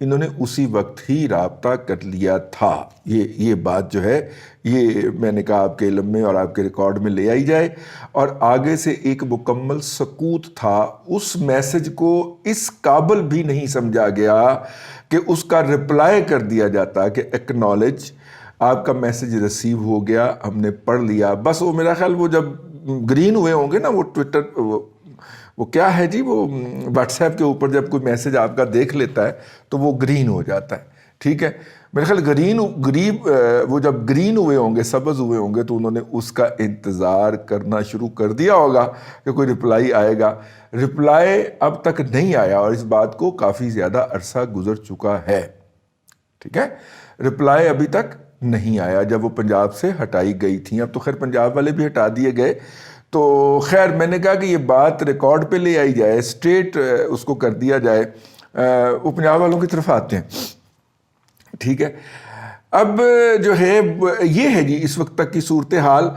انہوں نے اسی وقت ہی رابطہ کر لیا تھا. یہ بات جو ہے یہ میں نے کہا آپ کے علم میں اور آپ کے ریکارڈ میں لے آئی جائے. اور آگے سے ایک مکمل سکوت تھا. اس میسج کو اس قابل بھی نہیں سمجھا گیا کہ اس کا رپلائی کر دیا جاتا کہ ایکنالج، آپ کا میسج ریسیو ہو گیا، ہم نے پڑھ لیا. بس وہ میرا خیال وہ جب گرین ہوئے ہوں گے نا، وہ ٹویٹر وہ کیا ہے جی، وہ واٹس ایپ کے اوپر جب کوئی میسج آپ کا دیکھ لیتا ہے تو وہ گرین ہو جاتا ہے. ٹھیک ہے، میرے خیال وہ جب گرین ہوئے ہوں گے، سبز ہوئے ہوں گے، تو انہوں نے اس کا انتظار کرنا شروع کر دیا ہوگا کہ کوئی رپلائی آئے گا. رپلائی اب تک نہیں آیا اور اس بات کو کافی زیادہ عرصہ گزر چکا ہے. ٹھیک ہے، رپلائی ابھی تک نہیں آیا جب وہ پنجاب سے ہٹائی گئی تھیں. اب تو خیر پنجاب والے بھی ہٹا دیے گئے. تو خیر میں نے کہا کہ یہ بات ریکارڈ پہ لے آئی جائے، اسٹریٹ اس کو کر دیا جائے. وہ پنجاب والوں کی طرف آتے ہیں. ٹھیک ہے، اب جو ہے یہ ہے جی اس وقت تک کی صورتحال.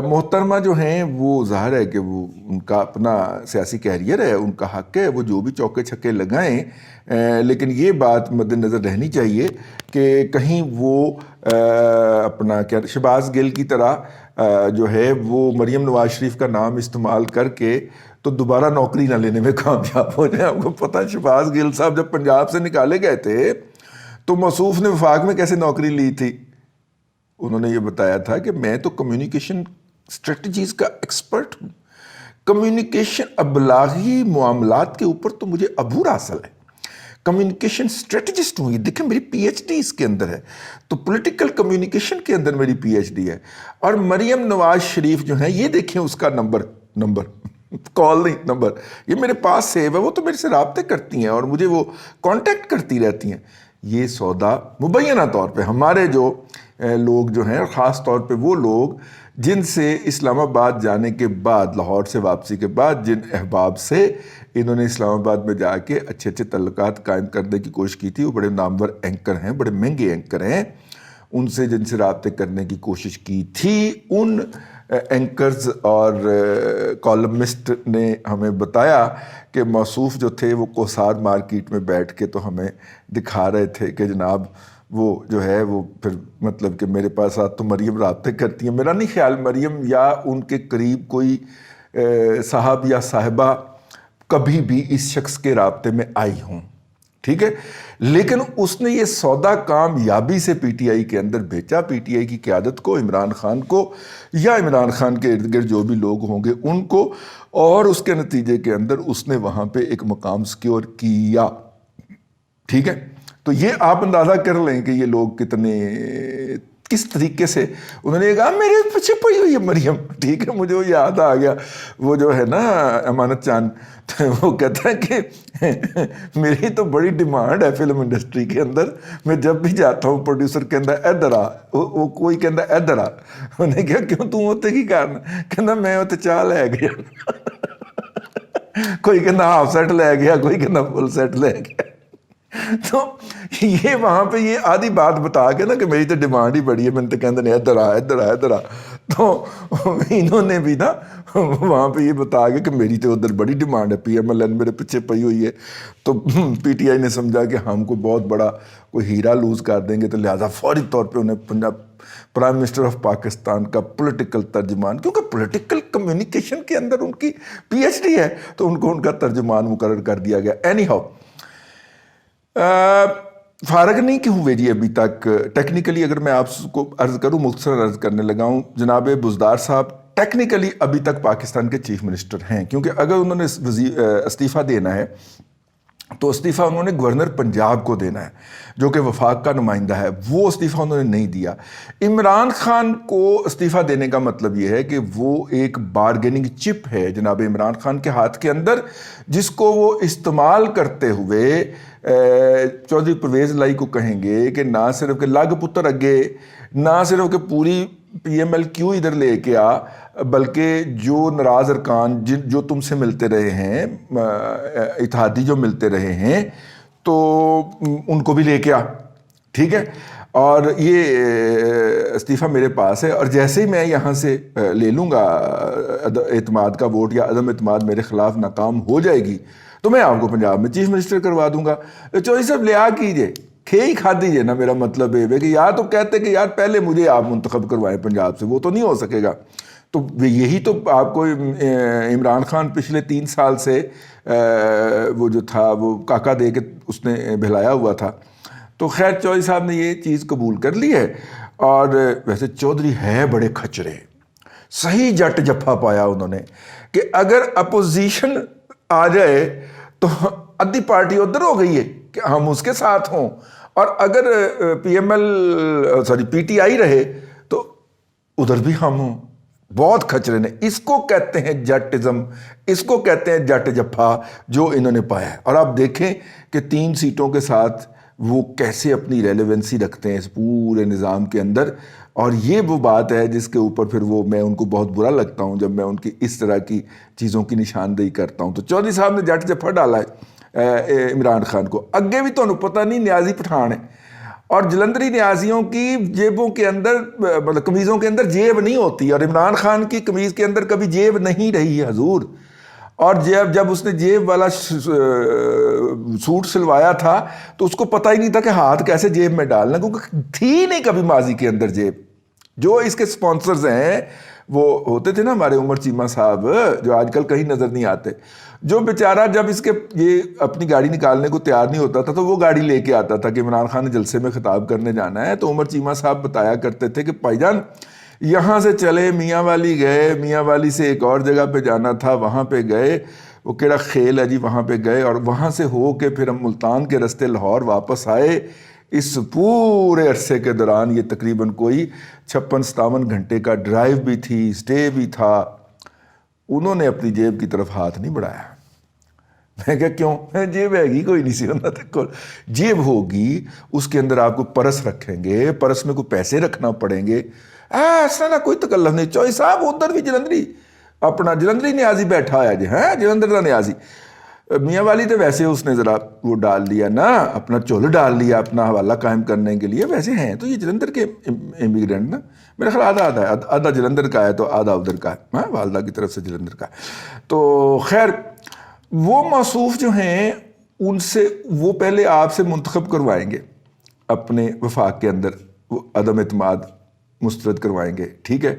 محترمہ جو ہیں وہ ظاہر ہے کہ وہ ان کا اپنا سیاسی کیریئر ہے، ان کا حق ہے وہ جو بھی چوکے چھکے لگائیں، لیکن یہ بات مد نظر رہنی چاہیے کہ کہیں وہ اپنا کیا شہباز گل کی طرح جو ہے وہ مریم نواز شریف کا نام استعمال کر کے تو دوبارہ نوکری نہ لینے میں کامیاب ہو جائیں. آپ کو پتہ ہے شہباز گل صاحب جب پنجاب سے نکالے گئے تھے تو موصوف نے وفاق میں کیسے نوکری لی تھی؟ انہوں نے یہ بتایا تھا کہ میں تو کمیونیکیشن اسٹریٹجیز کا ایکسپرٹ ہوں، کمیونیکیشن ابلاغی معاملات کے اوپر تو مجھے عبور حاصل ہے، کمیونیکیشن اسٹریٹجسٹ ہوں. یہ دیکھیں میری پی ایچ ڈی اس کے اندر ہے، تو پولیٹیکل کمیونیکیشن کے اندر میری پی ایچ ڈی ہے. اور مریم نواز شریف جو ہیں یہ دیکھیں اس کا نمبر کال نہیں، نمبر یہ میرے پاس سیو ہے. وہ تو میرے سے رابطے کرتی ہیں اور مجھے وہ کانٹیکٹ کرتی رہتی ہیں. یہ سودا مبینہ طور پہ ہمارے جو لوگ جو ہیں، خاص طور پہ وہ لوگ جن سے اسلام آباد جانے کے بعد، لاہور سے واپسی کے بعد جن احباب سے انہوں نے اسلام آباد میں جا کے اچھے اچھے تعلقات قائم کرنے کی کوشش کی تھی، وہ بڑے نامور اینکر ہیں، بڑے مہنگے اینکر ہیں. ان سے جن سے رابطے کرنے کی کوشش کی تھی، ان اینکرز اور کالمسٹ نے ہمیں بتایا کہ موصوف جو تھے وہ کوسار مارکیٹ میں بیٹھ کے تو ہمیں دکھا رہے تھے کہ جناب وہ جو ہے وہ پھر مطلب کہ میرے پاس تو مریم رابطے کرتی ہیں. میرا نہیں خیال مریم یا ان کے قریب کوئی صاحب یا صاحبہ کبھی بھی اس شخص کے رابطے میں آئی ہوں. ٹھیک ہے، لیکن اس نے یہ سودا کامیابی سے پی ٹی آئی کے اندر بیچا. پی ٹی آئی کی قیادت کو، عمران خان کو یا عمران خان کے ارد گرد جو بھی لوگ ہوں گے ان کو، اور اس کے نتیجے کے اندر اس نے وہاں پہ ایک مقام سیکیور کیا. ٹھیک ہے، تو یہ آپ اندازہ کر لیں کہ یہ لوگ کس طریقے سے انہوں نے کہا میرے پیچھے پڑی ہوئی ہے مریم. ٹھیک ہے، مجھے وہ یاد آ گیا وہ جو ہے نا امانت چاند، وہ کہتا ہے کہ میری تو بڑی ڈیمانڈ ہے فلم انڈسٹری کے اندر، میں جب بھی جاتا ہوں پروڈیوسر کہندا ادھر آ، وہ کوئی کہندا ادھر آ. انہیں کہا کیوں تم ہوتے کی کارن؟ کہندا میں ہوتے چاہ لے گیا. کوئی کہندا ہاف سیٹ لے گیا، کوئی کہندا فل سیٹ لے گیا. تو یہ وہاں پہ یہ آدھی بات بتا کے نا کہ میری تو ڈیمانڈ ہی بڑی ہے، میں نے تو کہتے ہیں ادھر آ ادھر آ ادھر آ. تو انہوں نے بھی نا وہاں پہ یہ بتا کے کہ میری تو ادھر بڑی ڈیمانڈ ہے، پی ایم ایل این میرے پیچھے پئی ہوئی ہے. تو پی ٹی آئی نے سمجھا کہ ہم کو بہت بڑا کوئی ہیرا لوز کر دیں گے، تو لہٰذا فوری طور پہ انہیں پرائم منسٹر آف پاکستان کا پولیٹیکل ترجمان، کیونکہ پولیٹیکل کمیونیکیشن کے اندر ان کی پی ایچ ڈی ہے، تو ان کو ان کا ترجمان مقرر کر دیا گیا. اینی ہاؤ فارغ نہیں کہ ہوئے جی ابھی تک. ٹیکنیکلی اگر میں آپ کو عرض کروں، مختصر عرض کرنے لگا ہوں، جناب بزدار صاحب ٹیکنیکلی ابھی تک پاکستان کے چیف منسٹر ہیں، کیونکہ اگر انہوں نے استعفیٰ دینا ہے تو استعفیٰ انہوں نے گورنر پنجاب کو دینا ہے جو کہ وفاق کا نمائندہ ہے. وہ استعفیٰ انہوں نے نہیں دیا. عمران خان کو استعفیٰ دینے کا مطلب یہ ہے کہ وہ ایک بارگیننگ چپ ہے جناب عمران خان کے ہاتھ کے اندر، جس کو وہ استعمال کرتے ہوئے چودھری پرویز لائی کو کہیں گے کہ نہ صرف کہ لگ پتر اگے، نہ صرف کہ پوری پی ایم ایل کیو ادھر لے کے آ، بلکہ جو ناراض ارکان جو تم سے ملتے رہے ہیں، اتحادی جو ملتے رہے ہیں، تو ان کو بھی لے کے آ. ٹھیک ہے، اور یہ استعفیٰ میرے پاس ہے، اور جیسے ہی میں یہاں سے لے لوں گا اعتماد کا ووٹ یا عدم اعتماد میرے خلاف ناکام ہو جائے گی تو میں آپ کو پنجاب میں چیف منسٹر کروا دوں گا۔ چودھری صاحب لیا کیجئے، کھے ہی کھا دیجیے نا۔ میرا مطلب ہے کہ یا تو کہتے کہ یار پہلے مجھے آپ منتخب کروائیں پنجاب سے، وہ تو نہیں ہو سکے گا۔ تو یہی تو آپ کو عمران خان پچھلے 3 سال سے وہ جو تھا وہ کاکا دے کے اس نے بہلایا ہوا تھا۔ تو خیر چودھری صاحب نے یہ چیز قبول کر لی ہے، اور ویسے چودھری ہے بڑے کھچرے، صحیح جٹ جفا پایا انہوں نے کہ اگر اپوزیشن آ جائے تو ادھی پارٹی ادھر ہو گئی ہے کہ ہم اس کے ساتھ ہوں، اور اگر پی ٹی آئی رہے تو ادھر بھی ہم ہوں۔ بہت کھچرے نے، اس کو کہتے ہیں جٹزم، اس کو کہتے ہیں جٹ جفا جو انہوں نے پایا ہے۔ اور آپ دیکھیں کہ 3 سیٹوں کے ساتھ وہ کیسے اپنی ریلیونسی رکھتے ہیں اس پورے نظام کے اندر، اور یہ وہ بات ہے جس کے اوپر پھر وہ میں ان کو بہت برا لگتا ہوں جب میں ان کی اس طرح کی چیزوں کی نشاندہی کرتا ہوں۔ تو چودھری صاحب نے جٹ جفا ڈالا ہے عمران خان کو۔ اگے بھی تو پتہ نہیں نیازی پٹھان ہے، اور جلندری نیازیوں کی جیبوں کے اندر مطلب قمیضوں کے اندر جیب نہیں ہوتی، اور عمران خان کی قمیض کے اندر کبھی جیب نہیں رہی ہے حضور۔ اور جب اس نے جیب والا سوٹ سلوایا تھا تو اس کو پتہ ہی نہیں تھا کہ ہاتھ کیسے جیب میں ڈالنا، کیونکہ تھی نہیں کبھی ماضی کے اندر جیب۔ جو اس کے سپانسرز ہیں وہ ہوتے تھے نا ہمارے عمر چیمہ صاحب، جو آج کل کہیں نظر نہیں آتے، جو بیچارہ جب اس کے یہ اپنی گاڑی نکالنے کو تیار نہیں ہوتا تھا تو وہ گاڑی لے کے آتا تھا کہ عمران خان نے جلسے میں خطاب کرنے جانا ہے، تو عمر چیمہ صاحب بتایا کرتے تھے کہ بھائی جان یہاں سے چلے میاں والی گئے، میاں والی سے ایک اور جگہ پہ جانا تھا، وہاں پہ گئے، وہ کیڑا خیل ہے جی، وہاں پہ گئے، اور وہاں سے ہو کے پھر ہم ملتان کے رستے لاہور واپس آئے۔ اس پورے عرصے کے دوران یہ تقریباً کوئی 56-57 گھنٹے کا ڈرائیو بھی تھی، سٹے بھی تھا، انہوں نے اپنی جیب کی طرف ہاتھ نہیں بڑھایا۔ میں کہا کیوں؟ جیب ہے گی کوئی نہیں سی انہوں نے، جیب ہوگی اس کے اندر آپ کو پرس رکھیں گے، پرس میں کوئی پیسے رکھنا پڑیں گے، ایسا نہ کوئی تکلف نہیں۔ چودھری صاحب ادھر بھی جلندری اپنا جلندری نیازی بیٹھا ہوا جی، ہاں جلندر کا نیازی۔ میاں والی تو ویسے اس نے ذرا وہ ڈال لیا نا، اپنا چول ڈال لیا اپنا حوالہ قائم کرنے کے لیے، ویسے ہیں تو یہ جلندر کے امیگرینٹ نا، میرا خیال آدھا ہے، آدھا جلندر کا ہے تو آدھا ادھر کا ہے، ہاں والدہ کی طرف سے جلندر کا ہے۔ تو خیر وہ موصوف جو ہیں ان سے وہ پہلے آپ سے منتخب کروائیں گے اپنے وفاق کے اندر، وہ عدم اعتماد مسترد کروائیں گے، ٹھیک ہے؟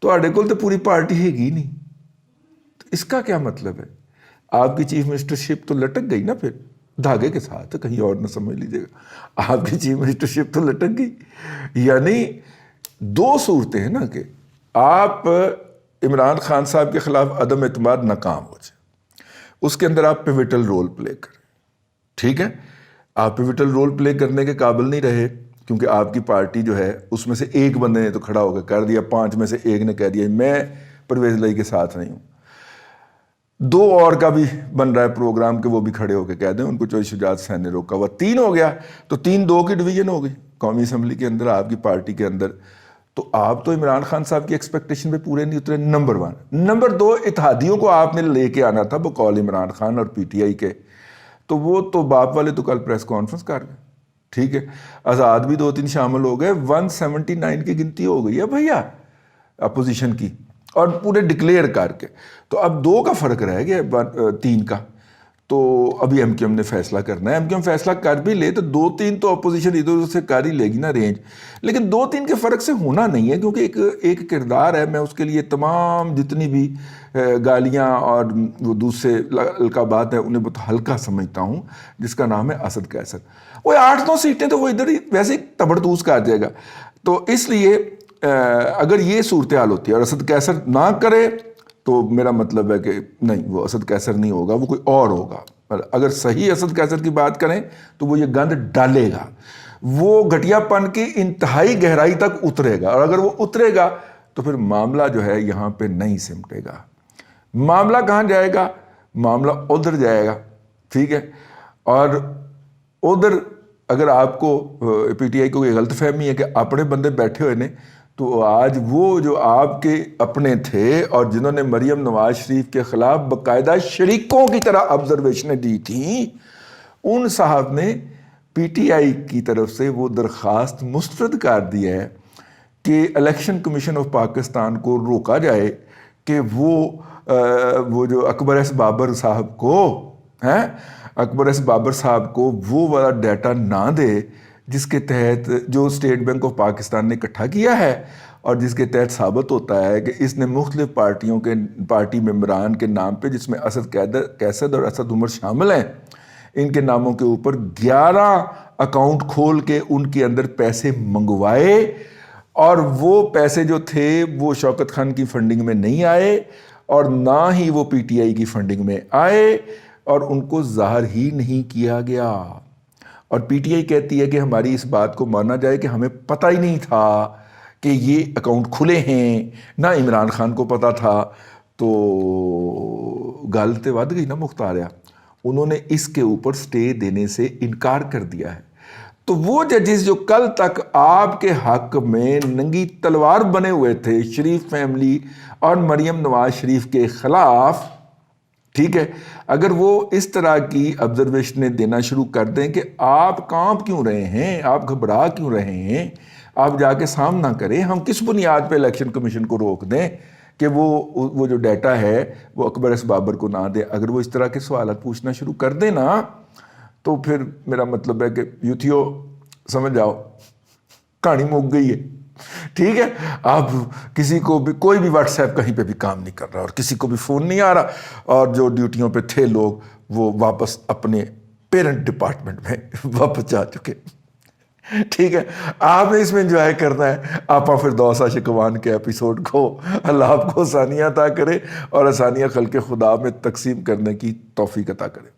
تو آڈے کول تو پوری پارٹی ہے گی نہیں، تو اس کا کیا مطلب ہے؟ آپ کی چیف منسٹرشپ تو لٹک گئی نا پھر دھاگے کے ساتھ، کہیں اور نہ سمجھ لیجیے گا، آپ کی چیف منسٹرشپ تو لٹک گئی۔ یعنی 2 صورتیں ہیں نا کہ آپ عمران خان صاحب کے خلاف عدم اعتماد ناکام ہو جائے، اس کے اندر آپ پیوٹل رول پلے کریں، ٹھیک ہے؟ آپ پیوٹل رول پلے کرنے کے قابل نہیں رہے کیونکہ آپ کی پارٹی جو ہے اس میں سے ایک بندے نے تو کھڑا ہو کے کر دیا، 5 میں سے ایک نے کہہ دیا میں پرویز لائی کے ساتھ نہیں ہوں، 2 اور کا بھی بن رہا ہے پروگرام کہ وہ بھی کھڑے ہو کے کہہ دیں، ان کو چودھری شجاعت حسین نے روکا ہوا، 3 ہو گیا، تو 3-2 کی ڈویژن ہو گئی قومی اسمبلی کے اندر آپ کی پارٹی کے اندر۔ تو آپ تو عمران خان صاحب کی ایکسپیکٹیشن پہ پورے نہیں اترے، نمبر 1۔ نمبر 2، اتحادیوں کو آپ نے لے کے آنا تھا بقول عمران خان اور پی ٹی آئی کے، تو وہ تو باپ والے تو کل پریس کانفرنس کر گئے، ٹھیک ہے؟ آزاد بھی 2-3 شامل ہو گئے، 179 کی گنتی ہو گئی ہے بھیا اپوزیشن کی، اور پورے ڈکلیئر کر کے۔ تو اب 2 کا فرق رہ گیا 3 کا، تو ابھی ایم کیو ایم نے فیصلہ کرنا ہے۔ ایم کیو ایم فیصلہ کر بھی لے تو 2-3 تو اپوزیشن ادھر ادھر سے کر ہی لے گی نا رینج، لیکن 2-3 کے فرق سے ہونا نہیں ہے، کیونکہ ایک کردار ہے، میں اس کے لیے تمام جتنی بھی گالیاں اور وہ دوسرے القابات ہیں انہیں بہت ہلکا سمجھتا ہوں، جس کا نام ہے اسد قیصر۔ وہ 8-9 سیٹیں تو وہ ادھر ہی ویسے ہی تبڑتوس کر جائے گا، تو اس لیے اگر یہ صورتحال ہوتی ہے اور اسد قیصر نہ کرے تو میرا مطلب ہے کہ نہیں، وہ اسد قیصر نہیں ہوگا، وہ کوئی اور ہوگا۔ اگر صحیح اسد قیصر کی بات کریں تو وہ یہ گند ڈالے گا، وہ گھٹیا پن کی انتہائی گہرائی تک اترے گا، اور اگر وہ اترے گا تو پھر معاملہ جو ہے یہاں پہ نہیں سمٹے گا۔ معاملہ کہاں جائے گا؟ معاملہ ادھر جائے گا، ٹھیک ہے؟ اور ادھر اگر آپ کو پی ٹی آئی کو یہ غلط فہمی ہے کہ اپنے بندے بیٹھے ہوئے نے، تو آج وہ جو آپ کے اپنے تھے اور جنہوں نے مریم نواز شریف کے خلاف باقاعدہ شریکوں کی طرح آبزرویشنیں دی تھیں، ان صاحب نے پی ٹی آئی کی طرف سے وہ درخواست مسترد کر دی ہے کہ الیکشن کمیشن آف پاکستان کو روکا جائے کہ وہ جو اکبر ایس بابر صاحب کو وہ والا ڈیٹا نہ دے جس کے تحت جو اسٹیٹ بینک آف پاکستان نے اکٹھا کیا ہے اور جس کے تحت ثابت ہوتا ہے کہ اس نے مختلف پارٹی ممبران کے نام پہ، جس میں اسد کیسد اور اسد عمر شامل ہیں، ان کے ناموں کے اوپر 11 اکاؤنٹ کھول کے ان کے اندر پیسے منگوائے، اور وہ پیسے جو تھے وہ شوکت خان کی فنڈنگ میں نہیں آئے اور نہ ہی وہ پی ٹی آئی کی فنڈنگ میں آئے، اور ان کو ظاہر ہی نہیں کیا گیا۔ اور پی ٹی آئی کہتی ہے کہ ہماری اس بات کو مانا جائے کہ ہمیں پتہ ہی نہیں تھا کہ یہ اکاؤنٹ کھلے ہیں، نہ عمران خان کو پتہ تھا۔ تو گل تے ود گئی نا مختاریہ، انہوں نے اس کے اوپر سٹے دینے سے انکار کر دیا ہے۔ تو وہ ججز جو کل تک آپ کے حق میں ننگی تلوار بنے ہوئے تھے شریف فیملی اور مریم نواز شریف کے خلاف، ٹھیک ہے، اگر وہ اس طرح کی آبزرویشنیں دینا شروع کر دیں کہ آپ کانپ کیوں رہے ہیں، آپ گھبرا کیوں رہے ہیں، آپ جا کے سامنا کریں، ہم کس بنیاد پہ الیکشن کمیشن کو روک دیں کہ وہ جو ڈیٹا ہے وہ اکبر ایس بابر کو نہ دے، اگر وہ اس طرح کے سوالات پوچھنا شروع کر دیں نا، تو پھر میرا مطلب ہے کہ یوتھیو سمجھ جاؤ کہانی مک گئی ہے، ٹھیک ہے۔ اب کسی کو بھی کوئی بھی واٹس ایپ کہیں پہ بھی کام نہیں کر رہا اور کسی کو بھی فون نہیں آ رہا، اور جو ڈیوٹیوں پہ تھے لوگ وہ واپس اپنے پیرنٹ ڈپارٹمنٹ میں واپس جا چکے، ٹھیک ہے۔ آپ نے اس میں انجوائے کرنا ہے، آپ فردوس عاشق اخوان کے ایپیسوڈ کو، اللہ آپ کو آسانیاں عطا کرے اور آسانیاں خلق خدا میں تقسیم کرنے کی توفیق عطا کرے۔